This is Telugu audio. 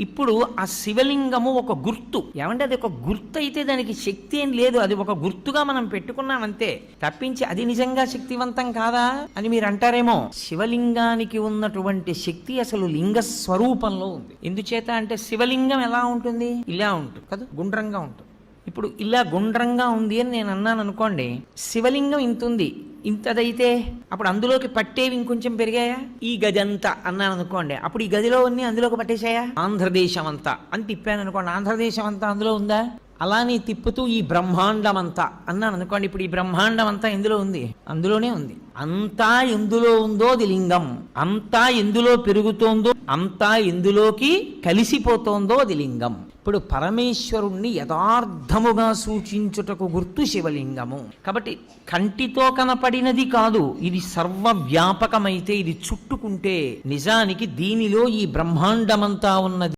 ఇప్పుడు ఆ శివలింగము ఒక గుర్తు. ఏమంటే అది ఒక గుర్తు అయితే దానికి శక్తి ఏం లేదు, అది ఒక గుర్తుగా మనం పెట్టుకున్నామంతే తప్పించి అది నిజంగా శక్తివంతం కాదా అని మీరు అంటారేమో. శివలింగానికి ఉన్నటువంటి శక్తి అసలు లింగ స్వరూపంలో ఉంది. ఎందుచేత అంటే శివలింగం ఎలా ఉంటుంది, ఇలా ఉంటుంది కదా, గుండ్రంగా ఉంటుంది. ఇప్పుడు ఇలా గుండ్రంగా ఉంది అని నేను అన్నాను అనుకోండి, శివలింగం ఇంత ఉంది, ఇంతదైతే అప్పుడు అందులోకి పట్టేవి ఇంకొంచెం పెరిగాయా? ఈ గది అంతా అన్నాను అనుకోండి, అప్పుడు ఈ గదిలో అన్ని అందులోకి పట్టేశాయా? ఆంధ్రదేశం అంతా అని తిప్పాను అనుకోండి, ఆంధ్రదేశం అంతా అందులో ఉందా? అలానే తిప్పుతూ ఈ బ్రహ్మాండం అంతా అన్నాను అనుకోండి, ఇప్పుడు ఈ బ్రహ్మాండం అంతా ఎందులో ఉంది? అందులోనే ఉంది. అంతా ఎందులో ఉందో అది లింగం, అంతా ఎందులో పెరుగుతోందో, అంతా ఎందులోకి కలిసిపోతోందో అది లింగం. ఇప్పుడు పరమేశ్వరుణ్ణి యథార్థముగా సూచించుటకు గుర్తు శివలింగము. కాబట్టి కంటితో కనపడినది కాదు, ఇది సర్వవ్యాపకమైతే ఇది చుట్టుకుంటే నిజానికి దీనిలో ఈ బ్రహ్మాండమంతా ఉన్నది